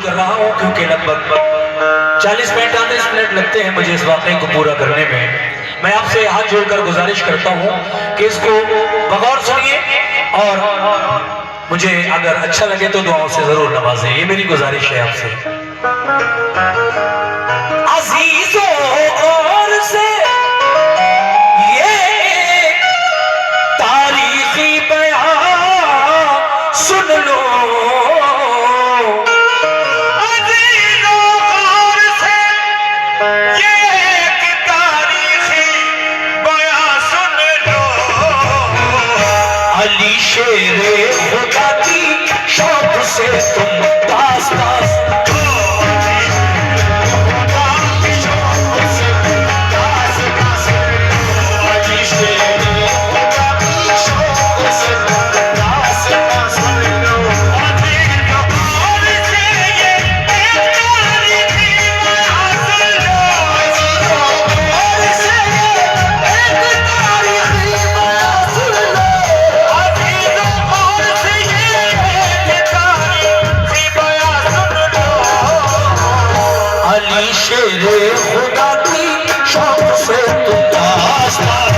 कर रहा हूँ क्योंकि लगभग 40-45 मिनट लगते हैं मुझे इस वाक़े को पूरा करने में। मैं आपसे हाथ जोड़कर गुजारिश करता हूँ कि इसको बगौर सुनिए और मुझे अगर अच्छा लगे तो दुआओं से जरूर नवाजें, ये मेरी गुजारिश है आपसे। अजीजों गौर से ये तारीखी बयान सुन लो, शेरे खुदा की शौक से तुम दास्तान शेरे खुदा की शौक से तुम दास्तान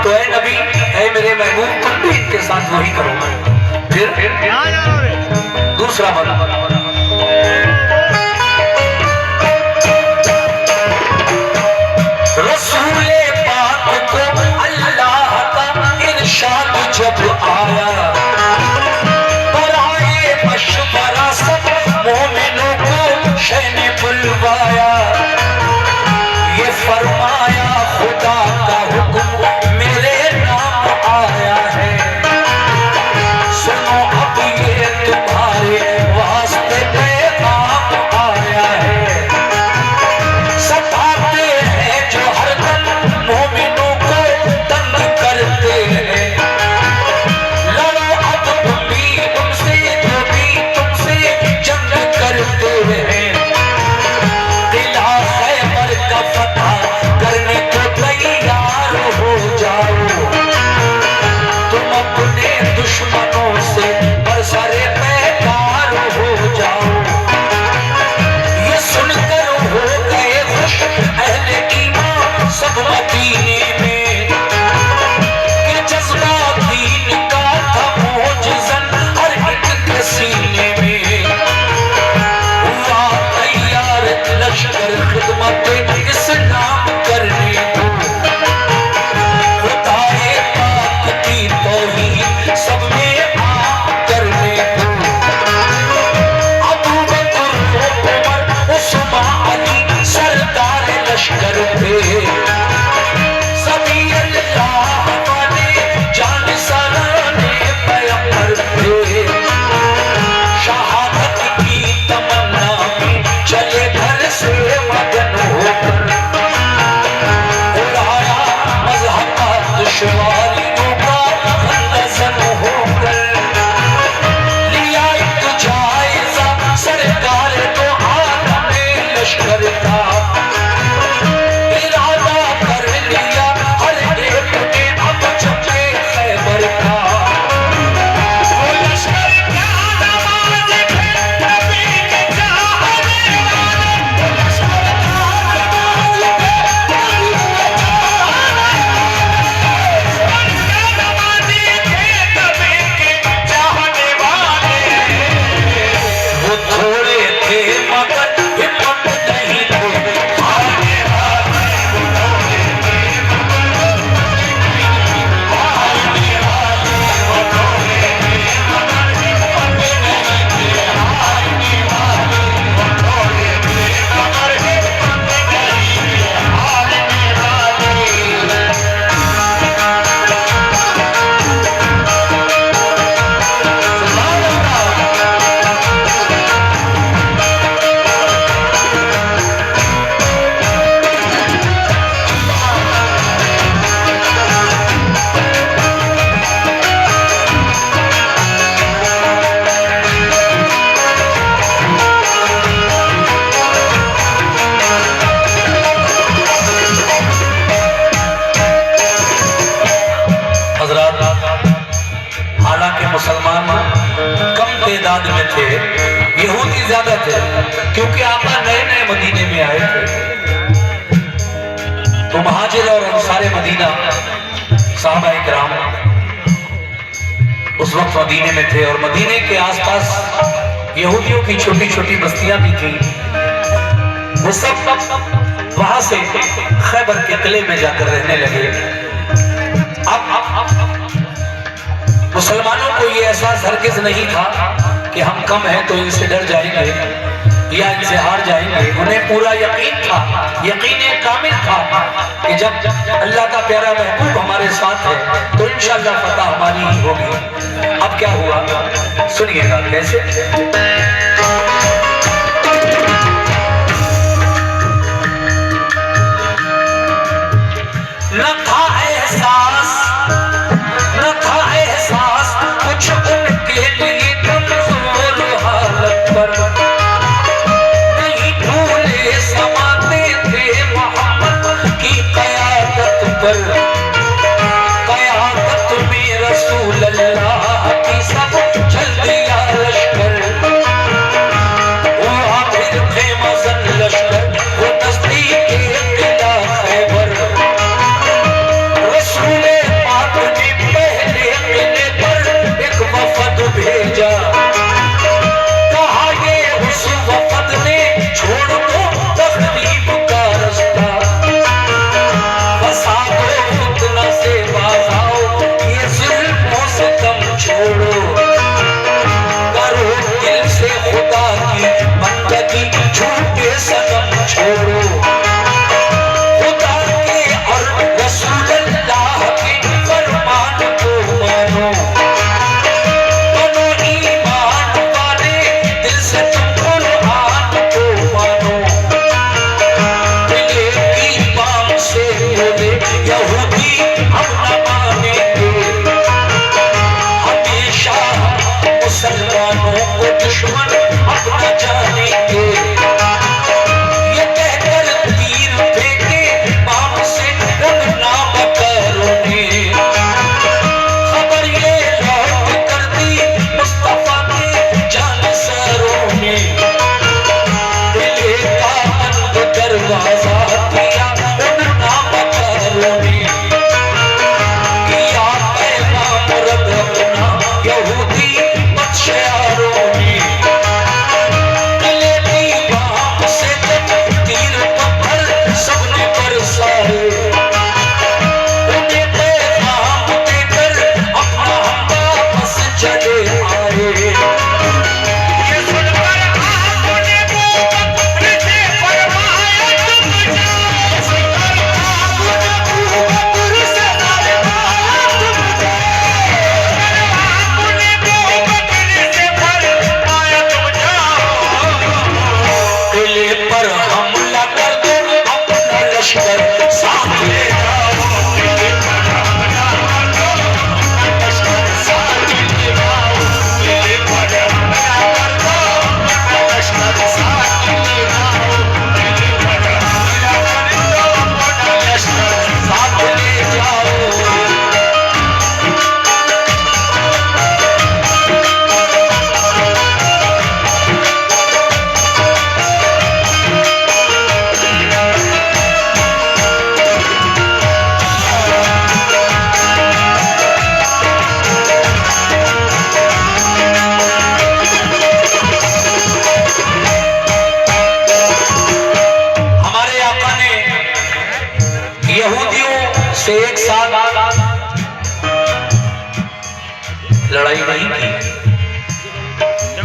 तो ऐ नबी, ऐ मेरे महबूब, तुम भी इनके साथ वही करो। फिर दूसरा बंदा, रसूले पाक को अल्लाह का इरशाद जब आया, बराए मशवरा सब मोमिनों को शह ने बुलवाया। ये फरमाया खुदा का हुक्म मेरे नाम आया है, सुनो अब ये तुम्हारे वास्ते पैगाम आया है। सताते हैं जो हरदम मोमिनों को तंग करते हैं, लड़ो अब तुम भी उनसे जो भी तुमसे जंग करते हैं। किला खैबर का फतह करने को तैयार हो जाओ, तुम अपने दुश्मनों से बरसरे पैकार हो जाओ। ये सुनकर हो गए खुश अहले ईमान सब मदीने में, कि जज्बा दीन का था मोजज़न हर एक के सीने में। हुआ तैयार लश्कर खिदमत इस्लाम करने को, खुदाए पाक की तौहीद सब में आम करने को। अबू बकर उमर उस्मान अली सरदार लश्कर थे, सभी अल्लाह वाले जान सराने पैगंबर थे। शहादत की तमन्ना में चले घर से मगन होकर, उड़ाया मज़हब का दुश्वारियों का खंदसन होकर। लिया एक जायज़ा सरकार तो आलम लश्कर का, इरादा कर लिया हर एक ने अब चुके खैबर का। वो लश्कर क्या नमाज़ थे नबी के चाहने वाले, वो लश्कर क्या नमाज़ थे नबी के चाहने वाले। वो थोड़े थे मगर हिम्मत नहीं थी हारने वाले, हारने वाले। वो थोड़े थे मगर हिम्मत नहीं थी हारने वाले, वो थोड़े थे मगर हिम्मत नहीं थी हारने वाले। हजरात, हालांकि मुसलमान कम तादाद में थे, यहूदी ज्यादा थे, क्योंकि आका नए नए मदीने में आए थे। तो महाजिर और अंसारे मदीना साहबाए किराम उस वक्त मदीने में थे, और मदीने के आसपास यहूदियों की छोटी छोटी बस्तियां भी थी। वो सब वहां से खैबर के किले में जाकर रहने लगे। अब मुसलमानों को ये एहसास हरगिज़ नहीं था कि हम कम हैं तो इनसे डर जाएंगे या इनसे हार जाएंगे। उन्हें पूरा यकीन था, यकीन कामिल था कि जब अल्लाह का प्यारा महबूब हमारे साथ है तो इंशाअल्लाह फतह हमारी ही होगी। अब क्या हुआ सुनिएगा कैसे। न था एहसास, न था एहसास कुछ उनके लिए कमजोर हालत पर, नहीं भूले समाते थे मोहम्मद की क़यादत पर। क़यादत में रसूल अल्लाह की सब चल दिया लश्कर,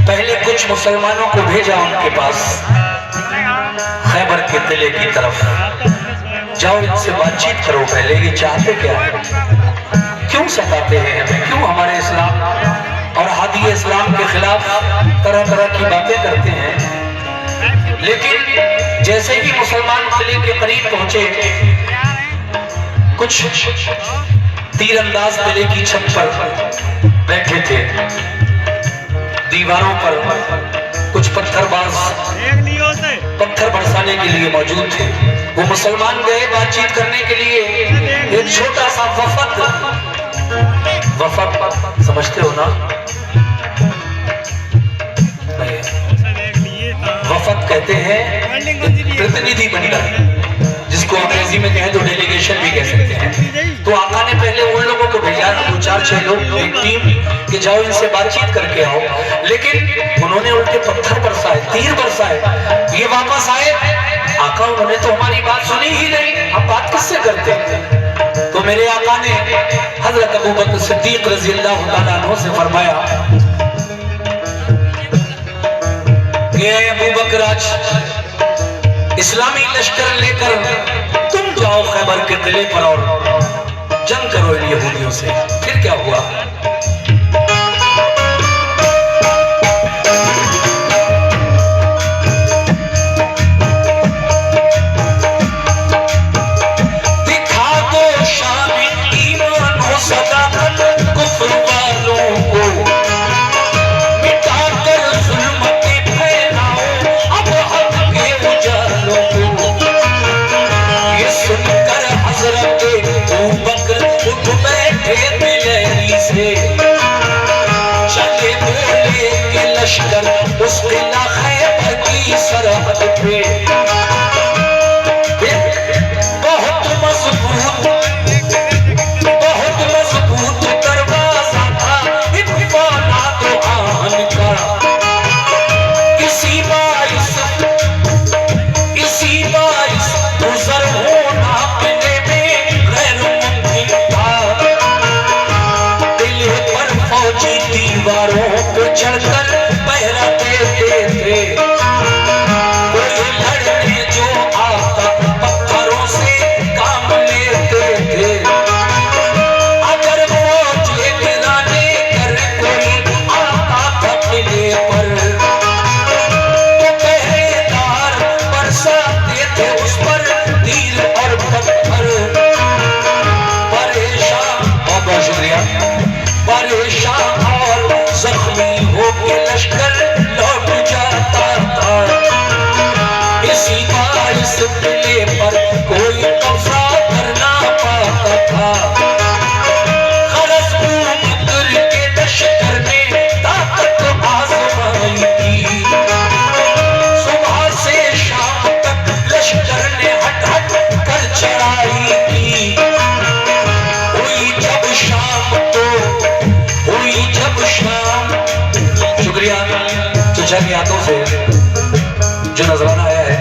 पहले कुछ मुसलमानों को भेजा उनके पास खैबर के किले की तरफ, जाओ इनसे बातचीत करो, पहले ये चाहते क्या है, क्यों सताते हैं हमें, क्यों हमारे इस्लाम और हादी इस्लाम के खिलाफ तरह तरह की बातें करते हैं। लेकिन जैसे ही मुसलमान किले के करीब पहुंचे, कुछ तीरंदाज किले की छत पर बैठे थे, दीवारों पर कुछ पत्थरबाज पत्थर बरसाने के लिए मौजूद थे। वो मुसलमान गए बातचीत करने के लिए। एक छोटा सा वफद समझते हो ना, वफद कहते हैं प्रतिनिधि मंडल, जिसको अंग्रेजी में कहें तो डेलीगेशन भी कह सकते हैं। तो आका ने पहले उन लोगों को भेजा, 2-4-6 लोग, एक टीम, कि जाओ इनसे बातचीत करके आओ। लेकिन उन्होंने उल्टे पत्थर बरसाए, तीर बरसाए। ये वापस आए, आका उन्होंने तो हमारी बात सुनी ही नहीं, हम बात किससे करते। तो मेरे आका ने हजरत अबू बकर सिद्दीक रज़ी अल्लाह तआला अन्हु से फरमाया कि अबू बकर, आज इस्लामी लश्कर लेकर तुम जाओ खैबर के किले पर और जंग करो इन यहूदियों से। फिर क्या हुआ? चले बोले के लश्कर उस किला खैबर की सरहद पे, बहुत मजबूत दरवाजा था इत्फानात आन का। इसी बाइस गुजर होना किले में गैर मुमकिन था। किले पर फौजी दीवारों को चढ़कर पहरा देते थे। कोई लड़ने जो आता पत्थरों से काम लेते थे। अगर फौज गिराने कर कोई आता था किले पर, तो पहरेदार बरसाते थे उस पर तीर और पत्थर। बहुत शुक्रिया। परेशान और जख्मी होके लश्कर लौट जाता था। इसी बाइस किले पर कोई कब्जा कर ना पाता था। के लश्कर ने ताकत आजमाई थी। सुबह से शाम तक लश्कर ने हट हट कर चढ़ाई थी। शुक्रिया चचा की हाथों से जो नजराना आया है,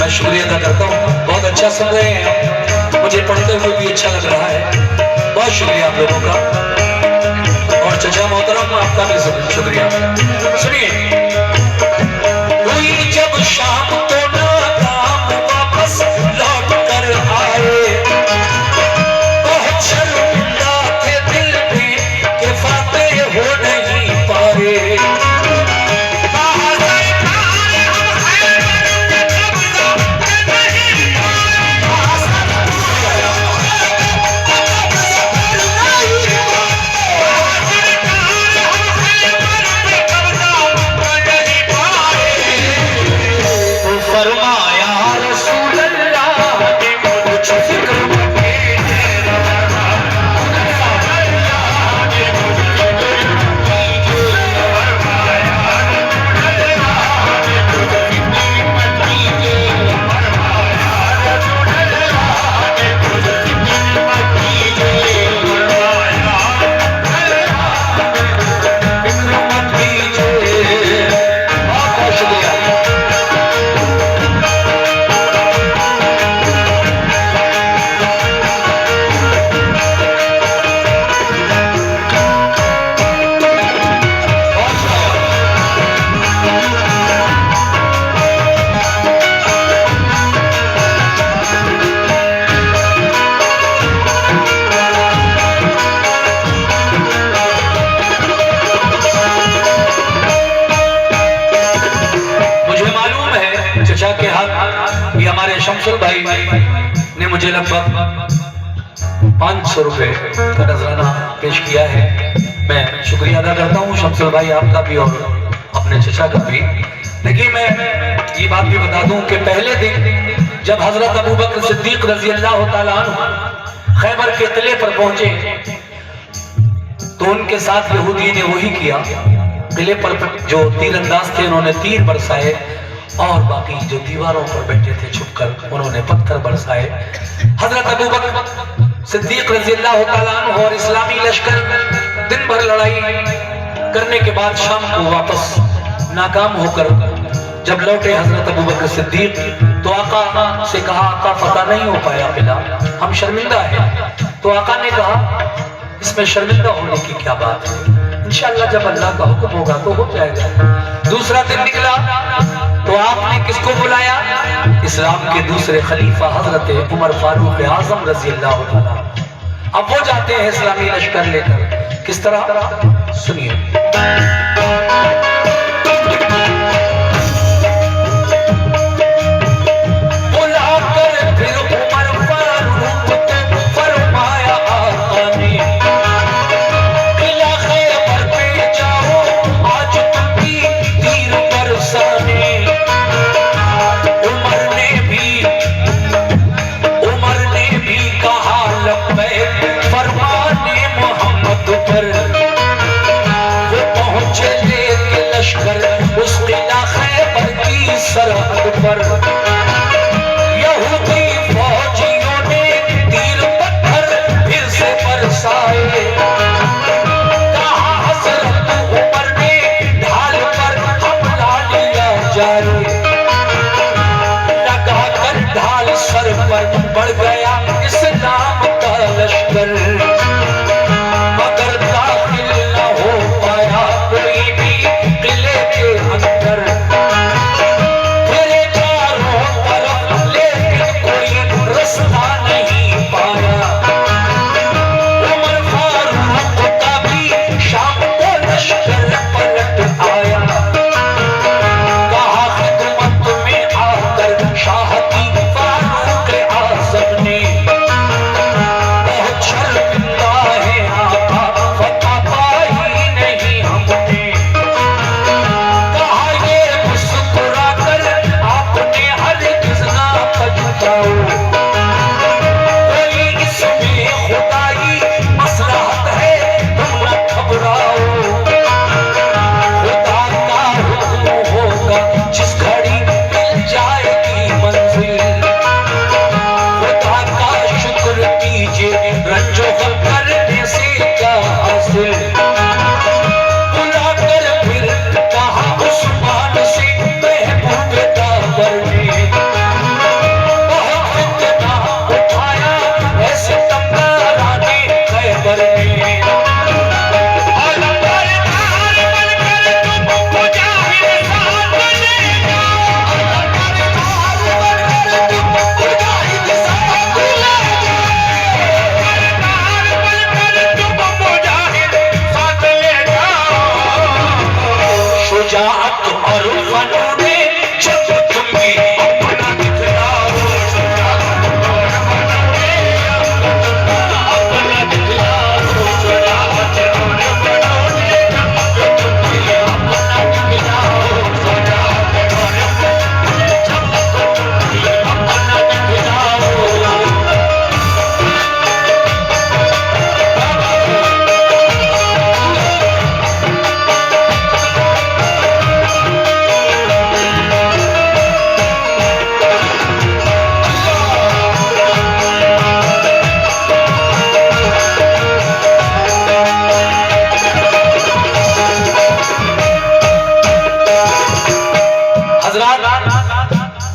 मैं शुक्रिया अदा करता हूँ। बहुत अच्छा सुन रहे हैं, मुझे पढ़ते हुए भी अच्छा लग रहा है। बहुत शुक्रिया आप लोगों का। और चचा मोहतरम, आपका भी शुक्रिया। सुनिए, हुई जब शाम तो नाकाम वापस लौट कर आए। बहुत शर्मिंदा थे दिल में कि फातेह हो नहीं पाए। शमशुल भाई ने मुझे लगभग 500 रुपए का नजराना पेश किया है। मैं शुक्रिया अदा करता हूँ शमशुल भाई आपका भी और अपने चचा का भी। देखिए मैं ये बात भी बता दूं कि पहले दिन जब हजरत अबू बकर सिद्दीक रजी अल्लाह तआला अन्हु खैबर के किले पर पहुंचे तो उनके साथ यहूदी ने वही किया। किले पर जो तीरंदाज थे उन्होंने तीर बरसाए और बाकी जो दीवारों पर बैठे थे छुपकर उन्होंने पत्थर बरसाए। हजरत अबू बकर सिद्दीक रजी अल्लाह तआला अन्हु और इस्लामी लश्कर दिन भर लड़ाई करने के बाद शाम को वापस नाकाम होकर जब लौटे हजरत अबू बकर सिद्दीक तो आका से कहा आका फतह नहीं हो पाया किला, हम शर्मिंदा हैं। तो आका ने कहा इसमें शर्मिंदा होने की क्या बात है, इंशाअल्लाह जब अल्लाह का हुक्म होगा तो हो जाएगा। दूसरा दिन निकला तो आपने किसको बुलाया? इस्लाम के दूसरे खलीफा हजरत उमर फारूक आजम रजी अल्लाह तआला। अब वो जाते हैं इस्लामी लश्कर लेकर, किस तरह सुनिए। सरहद पर यहूदी फौजियों ने तीर पत्थर फिर से बरसाए। कहा हजरत उमर ने ढाल पर हमला लिया जाए। लगाकर ढाल सर पर बढ़ गया इस्लाम का लश्कर, मगर दाखिल न हो पाया कोई भी किले के अंदर।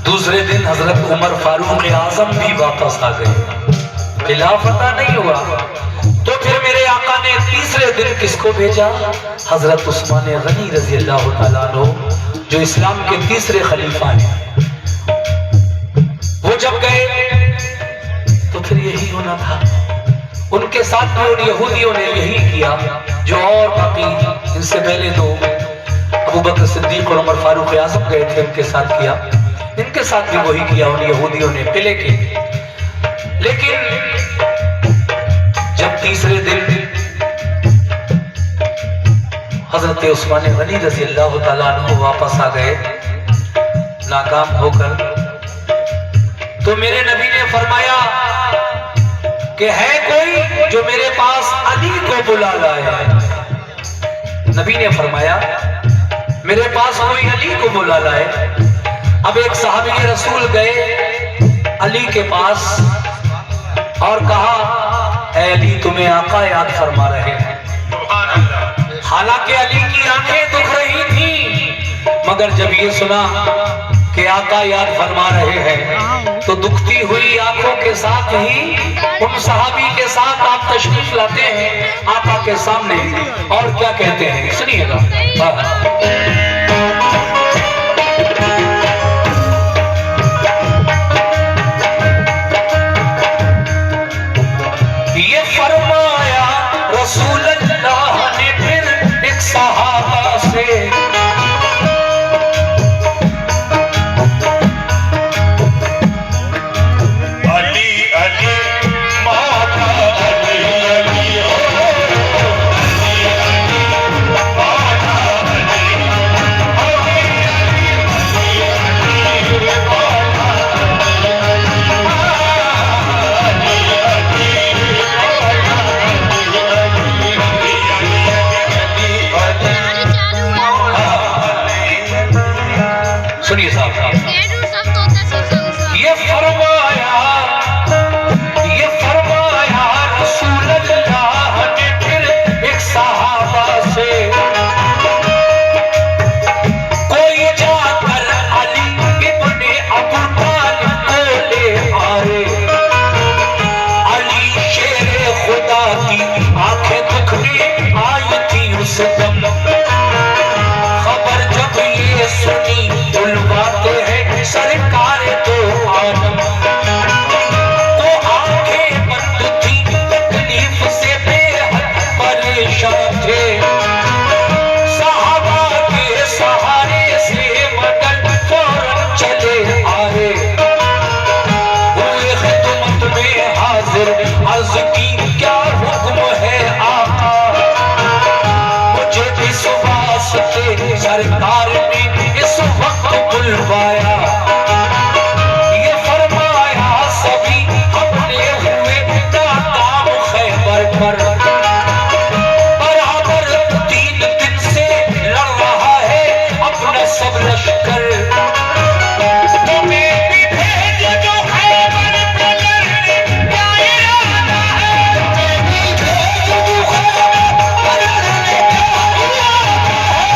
दूसरे दिन हजरत उमर फारूक आजम भी वापस आ गए, खिलाफत नहीं हुआ। तो फिर मेरे आका ने तीसरे दिन किसको भेजा? हजरत उस्मान गनी रजी अल्लाह तआला अन्हु जो इस्लाम के तीसरे खलीफा हैं। वो जब गए तो फिर यही होना था, उनके साथ भी उन यहूदियों ने यही किया जो और बाकी इनसे पहले दो अबू बकर सिद्दीक और उमर फारूक आजम गए थे उनके साथ किया। इनके साथ भी वही किया उन यहूदियों ने पिले के। लेकिन जब तीसरे दिन हजरत उस्मान गनी रज़ी अल्लाह तआला अन्हु वापस आ गए नाकाम होकर, तो मेरे नबी ने फरमाया कि है कोई जो मेरे पास अली को बुला लाए। नबी ने फरमाया मेरे पास कोई अली को बुला लाए। अब एक सहाबी रसूल गए अली के पास और कहा, ऐ अली तुम्हें आका याद फरमा रहे हैं। हालांकि अली की आंखें दुख रही थी, मगर जब ये सुना कि आका याद फरमा रहे हैं तो दुखती हुई आंखों के साथ ही उन सहाबी के साथ आप तशरीफ लाते हैं आका के सामने और क्या कहते हैं सुनिएगा। ये फरमाया रसूल अल्लाह ने फिर एक सहाबा से, सुनिए साहब, ये फरमाया रसूल अल्लाह ने फिर एक सहाबा से, कोई जाकर अली इब्ने अबू तालिब को ले आए। अली शेर खुदा की आंखें दुखने आई थी उस दम, खबर जब ये सुनी बुलवाते हैं सरकार तो आलम, तो आंखें बंद थी तकलीफ से बेहद परेशान थे। सहाबा के सहारे से मदद फौरन चले आए, हुए खिदमत में हाजिर, अर्ज की क्या हुक्म है आका, मुझे भी सुबह से सरकार ने इस वक्त बुलवाया। ये फरमाया सभी अपने हुए नाकाम खैबर पर, बराबर 3 दिन से लड़ रहा है अपना सब लश्कर। तुम्हें भी भेज दो खैबर पे लड़ने, क्या इरादा है? तुम्हें भी भेज दो खैबर पे लड़ने, क्या इरादा है?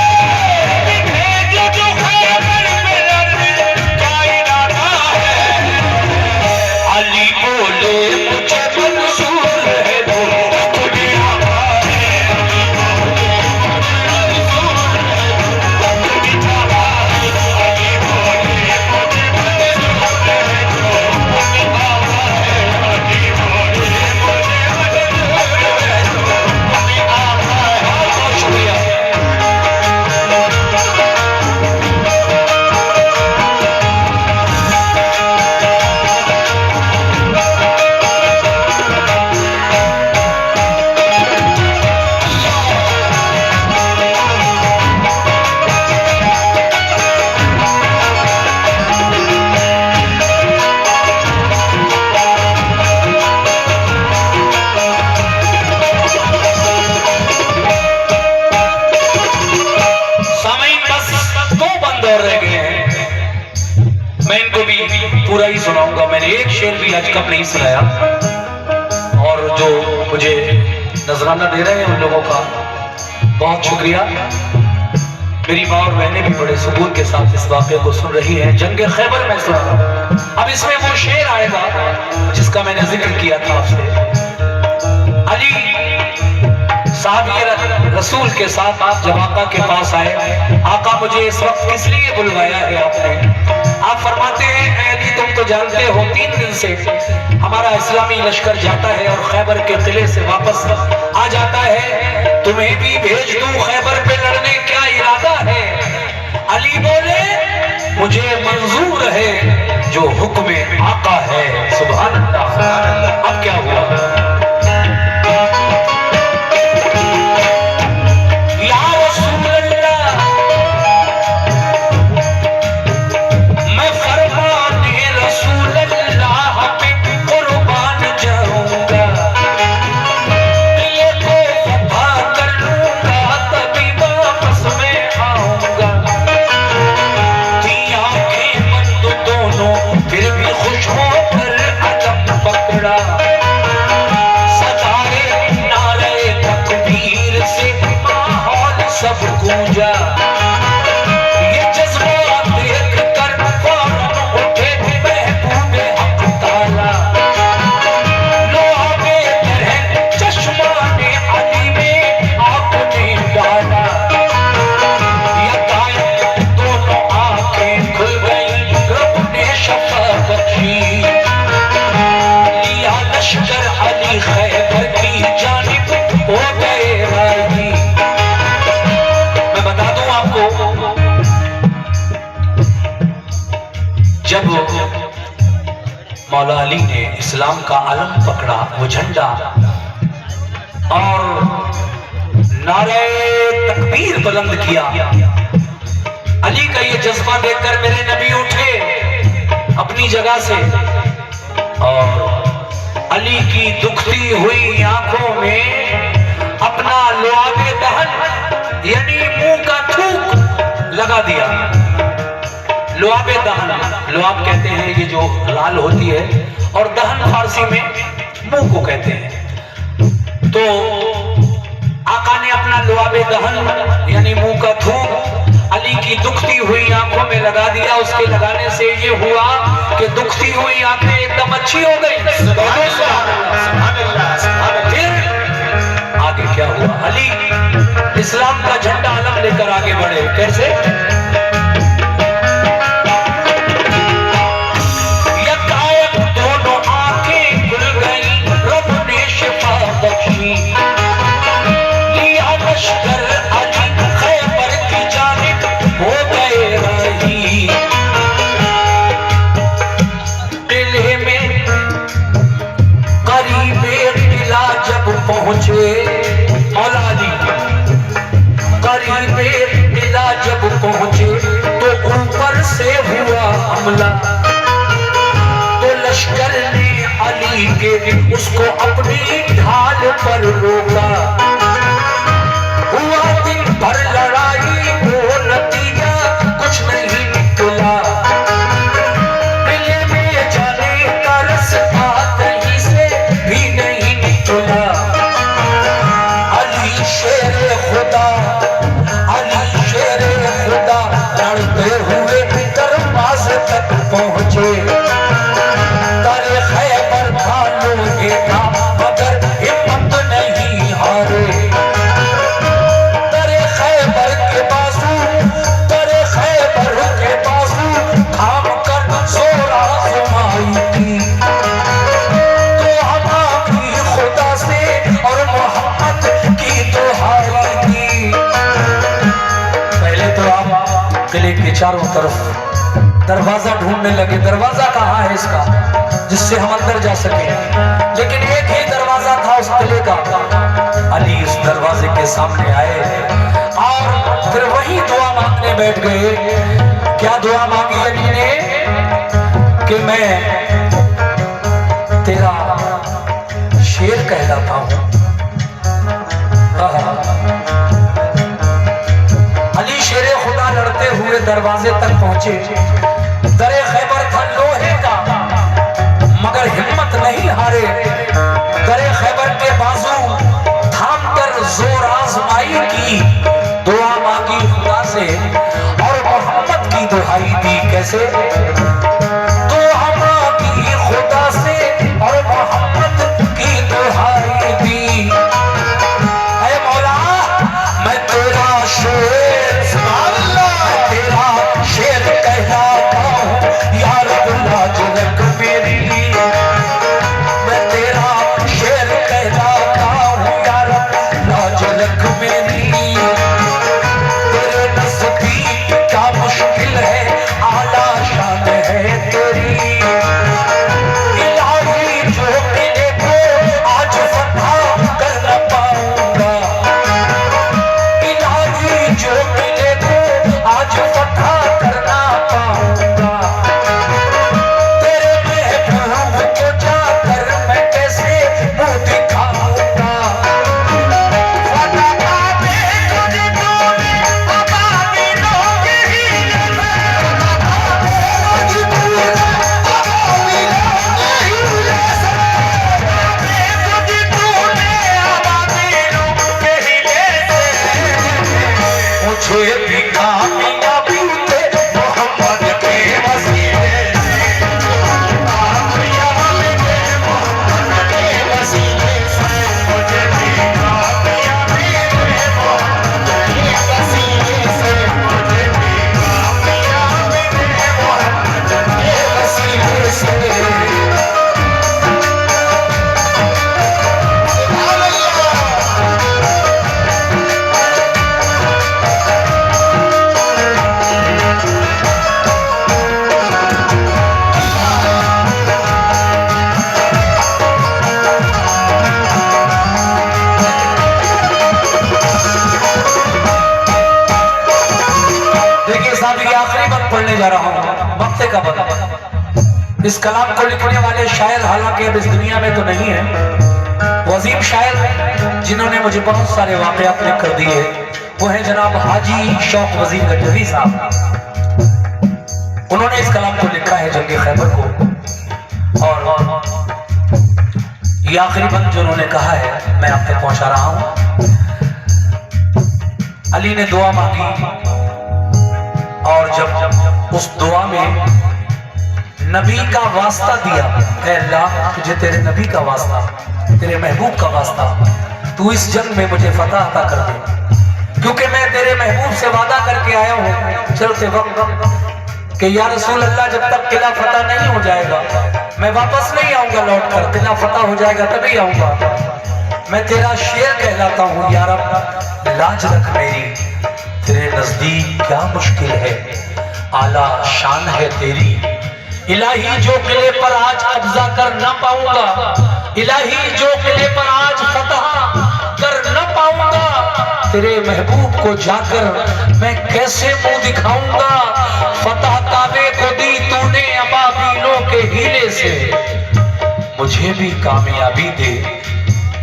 भेज दो खैबर पे लड़ने, क्या इरादा है? अली बोले मुझे मंजूर है वो तुम्हें आका है। अली बोले मुझे मंजूर है वो तुम्हें आका है। अली बोले मुझे मंजूर है वो तुम्हें आका है। बहुत शुक्रिया। सामईन बस 2 बंद और रह गए हैं, मैं इनको भी पूरा ही सुनाऊंगा। मैंने एक शेर भी आज कब नहीं सुनाया, और जो मुझे नजराना दे रहे हैं उन लोगों का बहुत शुक्रिया। मेरी माँ और बहनें भी बड़े सुकून के साथ इस वाक़े को सुन रही हैं। जंग खैबर में सुना, अब इसमें वो शेर आएगा जिसका मैंने जिक्र किया था आपसे। अली साहब रसूल के साथ आप जब आका के पास आए, आका मुझे इस वक्त किस लिए बुलवाया है आपने? आप फरमाते हैं अली तुम तो जानते हो 3 दिन से हमारा इस्लामी लश्कर जाता है और खैबर के किले से वापस आ जाता है, तुम्हें भी भेज दूं खैबर पे लड़ने, क्या इरादा है? अली बोले मुझे मंजूर है जो हुक्म आका है। सुभान अल्लाह। अब क्या हुआ? सब गूंजा ये जज्बा देख कर फौरन उठे महबूबे हक ताला। लोहे तरह चश्मा ने अली में आपने डाला। यकायक दोनों आंखें खुल गई, रब ने शफा बख्शी। लिया लश्कर अली खैबर की जानिब हो गए राही। जब मौला अली ने इस्लाम का अलम पकड़ा, वो झंडा, और नारे तकबीर बुलंद किया, अली का ये जज्बा देखकर मेरे नबी उठे अपनी जगह से और अली की दुखती हुई आंखों में अपना लुआबे दहन यानी मुंह का थूक लगा दिया। लुआबे दहन, लुआब कहते हैं ये जो लाल होती है, और दहन फारसी में मुंह को कहते हैं। तो आका ने अपना लुआबे दहन यानी मुंह का थूक अली की दुखती हुई आंखों में लगा दिया। उसके लगाने से ये हुआ कि दुखती हुई आंखें एकदम अच्छी हो गई। फिर आगे क्या हुआ? अली इस्लाम का झंडा अलम लेकर आगे बढ़े। कैसे? पहुंचे मौला अली करीबे किला जब पहुंचे तो ऊपर से हुआ हमला। तो लश्कर ने अली के उसको अपनी ढाल पर रोका। हुआ दिन भर लड़ाई, वो नतीजा कुछ नहीं निकला। दिल में जाने का रास्ता कहीं से भी नहीं निकला। शेरे खुदा, अली शेरे खुदा लड़ते हुए दरवाजे तक पहुंचे। तारे खैबर था लोहे था मगर हिम्मत नहीं हारे। तारे खैबर के बाजू, तारे खैबर के बाजू थाम कर जोर आजमाई थी। तो हमारी खुदा से और मोहम्मद की दुहाई थी। पहले तो आप किले के चारों तरफ दरवाजा ढूंढने लगे, दरवाजा कहाँ है इसका जिससे हम अंदर जा सके। लेकिन एक ही दरवाजा था उस किले का। अली उस दरवाजे के सामने आए और फिर वही दुआ मांगने बैठ गए। क्या दुआ मांगी अली ने? कि मैं तेरा शेर कहलाता हूं। अली शेरे खुदा लड़ते हुए दरवाजे तक पहुंचे। दरे खैबर था लोहे का मगर हिम्मत नहीं हारे। दरे खैबर के बाजू थाम कर जोर आजमाई की, दुआ मांगी खुदा से और मोहम्मद की दुहाई दी। कैसे? दुआ मांगी खुदा से और मोहम्मद की दुहाई दी। ऐ मौला मैं तेरा शेर, तेरा शेर कहलाता हूँ या रब लाजरत मेरी। मैं तेरा शेर कहलाता हूँ या रब लाजरत मेरी। तेरे नज़दीक क्या मुश्किल है आला मुझे भी कामयाबी दे मोहम्मद के वसीले, कामयाबी दे मोहम्मद के वसीले से, मुझे भी कामयाबी दे मोहम्मद के वसीले से, मुझे भी कामयाबी दे मोहम्मद के वसीले से। पढ़ने जा रहा हूँ वक्त का वक्त। इस कलाम को लिखने वाले शायर हालांकि अब इस दुनिया में तो नहीं है, वो अजीम शायर जिन्होंने मुझे बहुत सारे वाकयात लिख कर दिए वो है जनाब हाजी शौक वजीर गजनवी साहब। उन्होंने इस कलाम को लिखा है जंग खैबर को, और ये आखिरी बंद जो उन्होंने कहा है मैं आप तक पहुंचा रहा हूं। अली ने दुआ मांगी और जब उस दुआ में नबी का वास्ता दिया, ऐ अल्लाह तुझे तेरे नबी का वास्ता, तेरे महबूब का वास्ता, तू इस जंग में मुझे फतह अता कर दे, क्योंकि मैं तेरे महबूब से वादा करके आया हूं चलते वक्त कि या रसूल अल्लाह जब तक किला फतह नहीं हो जाएगा मैं वापस नहीं आऊंगा लौट कर, किला फतह हो जाएगा तभी आऊंगा। मैं तेरा शेर कहलाता हूं या रब, लाज रख मेरी, तेरे नजदीक क्या मुश्किल है, आला शान है तेरी। इलाही जो किले पर आज कब्जा कर न पाऊंगा, इलाही जो किले पर आज फतह कर न पाऊंगा, तेरे महबूब को जाकर मैं कैसे मुंह दिखाऊंगा। फतह काबे को दी तूने अबाबीलों के हीले से, मुझे भी कामयाबी दे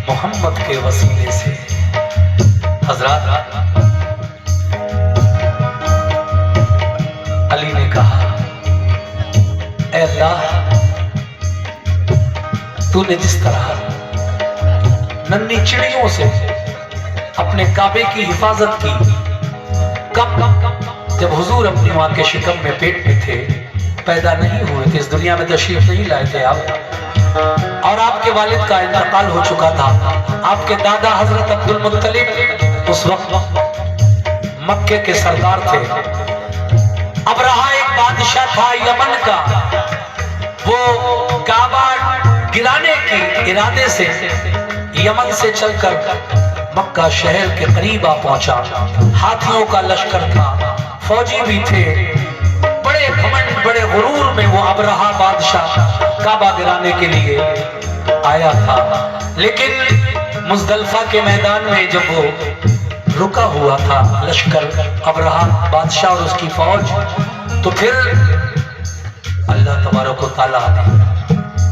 मोहम्मद के वसीले से। हजरात, अली ने कहा ऐ अल्लाह तूने जिस तरह नन्ही चिड़ियों से अपने काबे की हिफाजत की, कब जब हुजूर अपनी मां के शिकम में पेट में थे, पैदा नहीं हुए थे, इस दुनिया में तशरीफ नहीं लाए थे आप, और आपके वालिद का इंतकाल हो चुका था। आपके दादा हजरत अब्दुल मुत्तलिब उस वक्त मक्के के सरदार थे। अबरहा एक बादशाह था यमन का, वो काबा गिराने के इरादे से यमन से चलकर मक्का शहर के करीब आ पहुंचा। हाथियों का लश्कर था, फौजी भी थे, बड़े घमंड बड़े गुरूर में वो अबरहा बादशाह काबा गिराने के लिए आया था। लेकिन मुजदलफा के मैदान में जब वो रुका हुआ था लश्कर अबरहा बादशाह और उसकी फौज, तो फिर अल्लाह तबारक व तआला ने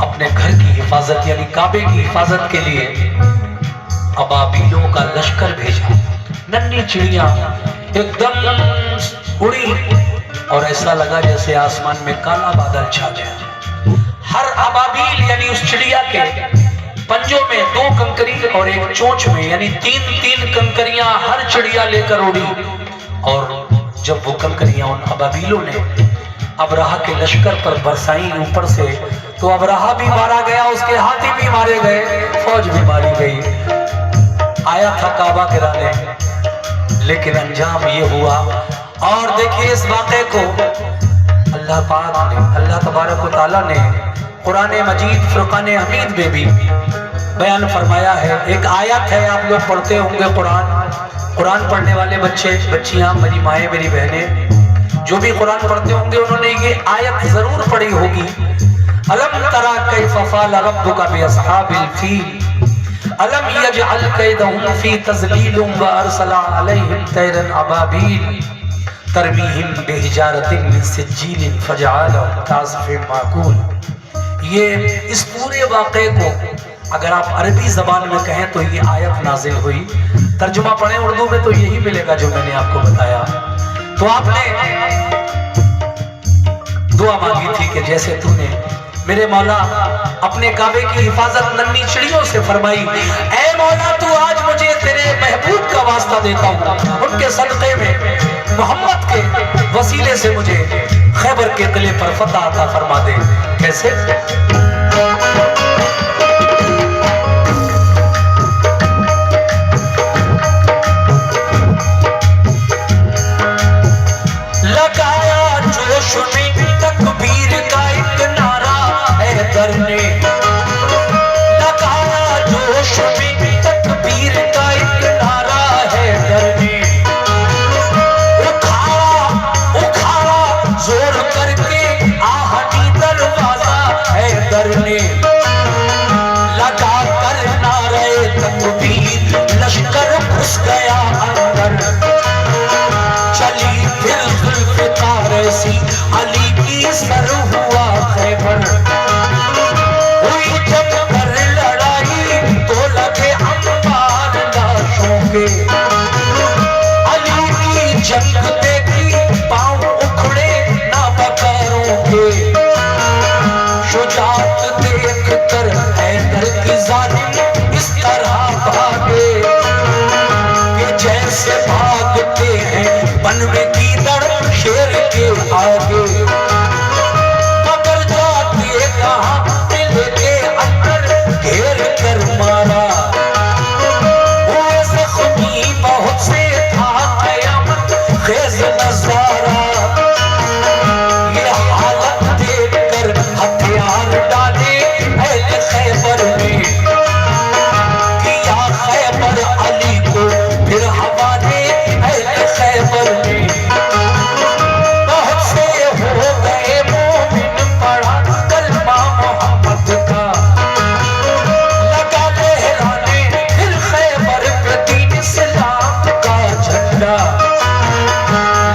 अपने घर की हिफाजत यानी काबे की हिफाजत के लिए अबाबीलों का लश्कर भेजा। नन्ही चिड़िया एकदम उड़ी और ऐसा लगा जैसे आसमान में काला बादल छा गया। हर अबाबील यानी उस चिड़िया के पंजों में 2 कंकरी और एक चोंच में यानी 3-3 कंकरियां हर चिड़िया लेकर उड़ी, और जब वो कंकरियां उन अबाबीलों ने अबरहा के लश्कर पर बरसाई ऊपर से, तो अबरहा भी मारा गया, उसके हाथी भी मारे गए, फौज भी मारी गई। आया था काबा गिराने, लेकिन अंजाम ये हुआ। और देखिए इस वाक़े को अल्लाह पाक ने, अल्लाह तबारक व तआला ने कुरान मजीद फुरकान हमीद में भी बयान फरमाया है। एक आयत है, आप लोग पढ़ते होंगे कुरान पढ़ने वाले बच्चे बच्चियां, मेरी माएँ मेरी बहनें जो भी कुरान पढ़ते होंगे उन्होंने ये आयत जरूर पढ़ी होगी। अलम तरा कैफ़ फ़अल रब्बुका बिअस्हाबिल फील अलम यजअल कैदहुम फी तज़लील व अरसला अलैहिम तैरन अबाबील तरमीहिम बिहिजारतिन मिन सिज्जील फजअलहुम कासिफिन माकूल। ये इस पूरे वाक़े को अगर आप अरबी ज़बान में कहें तो ये आयत नाजिल हुई। तर्जुमा पढ़ें उर्दू में तो यही मिलेगा जो मैंने आपको बताया। तो आपने दुआ मांगी थी कि जैसे तूने मेरे मौला अपने काबे की हिफाजत नन्ही चिड़ियों से फरमाई। ऐ मौला तू आज मुझे तेरे महबूब का वास्ता देता हूँ, उनके सदक़े में मोहम्मद के वसीले से मुझे खैबर के किले पर फतह अता फरमा दे। कैसे? लगाया जोश में तकबीर का एक नारा हैदर ने, लगाया जोश में तकबीर का एक नारा हैदर ने, उखाड़ा जोर करके आहनी दरवाजा हैदर ने, लगा कर नारे तकबीर लश्कर घुस गया अंदर, चली फिर जुल्फ़िकार सी अली की सर हुआ खैबर, हुई जब कर लड़ाई तो लगे अंबार लाशों के, अली की जंग देखी पांव उखड़े ना बकरों के, शुजाअत देख कर हैदर की जालिम इस तरह भागे कि जैसे भागते हैं बन में गीदड़ शेर के आगे, मगर जाते कहाँ दिल के अंदर घेर कर मारा, वो जख्मी बहुत से था कयामत खेज नजारा, ये हालत देख कर हथियार डाले अहले खैबर में, किया खैबर अली को फिर हवाले अहले खैबर में, बहुत से हो गए मोमिन पढ़ा कलमा मोहम्मद का, लगा लहराने फिर खैबर पे दीन इस्लाम का झंडा,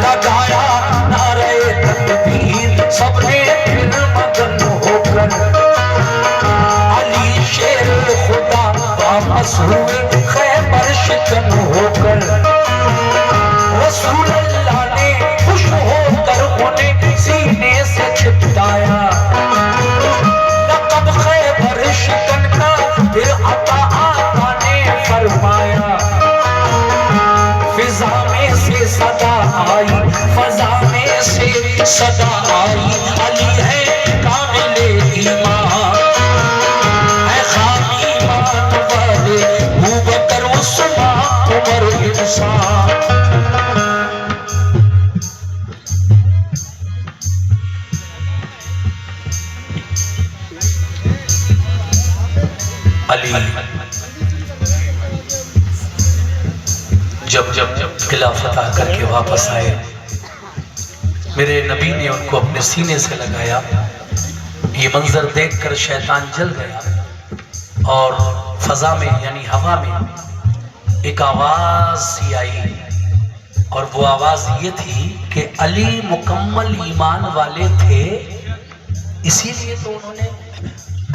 लगाया नारे तकबीर सबने फिर मगन होकर, अली शेर खुदा वापस हुए खैबर शिकन होकर, रसूल अल्लाह ने खुश होकर उन्हें सीने से चिपटाया, लक़ब खैबर शिकन का फिर अता आका ने फरमाया, फिजा में से सदा आई, फजा में से सदा आई, अली है कामिले ईमान, है खामी ईमान वाले अबू बकर उस्मान उमर इंसान। अली जब किला फतह करके वापस आए, मेरे नबी ने उनको अपने सीने से लगाया। ये मंजर देखकर शैतान जल गया और फजा में यानी हवा में एक आवाज सी आई, और वो आवाज ये थी कि अली मुकम्मल ईमान वाले थे, इसीलिए तो उन्होंने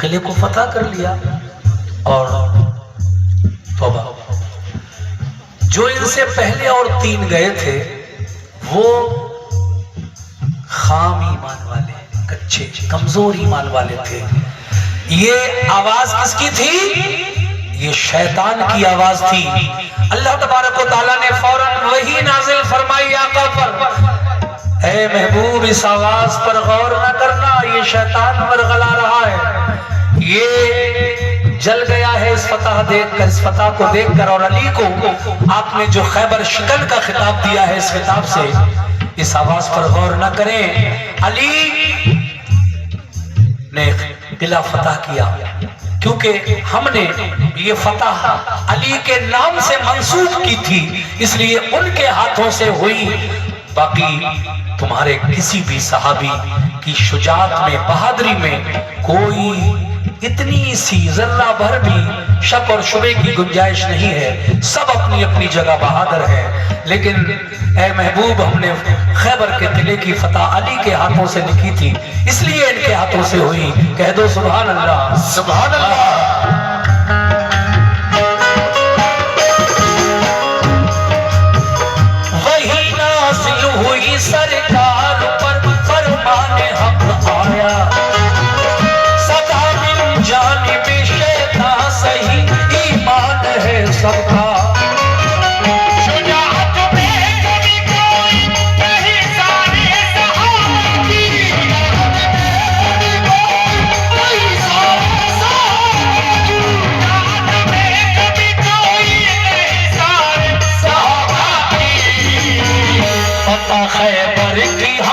किले को फतह कर लिया। और तौबा, जो इनसे पहले और 3 गए थे वो खाम ईमान वाले, कच्चे कमजोर ईमान वाले थे। ये आवाज किसकी थी? ये शैतान की आवाज थी। अल्लाह तबारक व तआला ने फौरन वही नाजिल फरमाई आका पर, ऐ महबूब इस आवाज पर गौर न करना, ये शैतान वरगला रहा है, ये जल गया है इस फतह देखकर, इस फतह को देखकर। और अली को आपने जो खैबर शिकन का खिताब दिया है, इस खिताब से इस आवाज पर गौर न करें। अली ने किला फतह किया क्योंकि हमने ये फतह अली के नाम से मंसूब की थी, इसलिए उनके हाथों से हुई। बाकी तुम्हारे किसी भी सहाबी की शुजाअत में, बहादुरी में कोई इतनी सी जर्रा भर भी शक और शुबे की गुंजाइश नहीं है। सब अपनी अपनी जगह बहादुर है। लेकिन ऐ महबूब, हमने खैबर के किले की फतह अली के हाथों से लिखी थी, इसलिए इनके हाथों से हुई। कह दो सुभान अल्लाह, सुभान अल्लाह। वही नाज़िल हुई सरकार पर, फरमाने हक आया, फतह खैबर की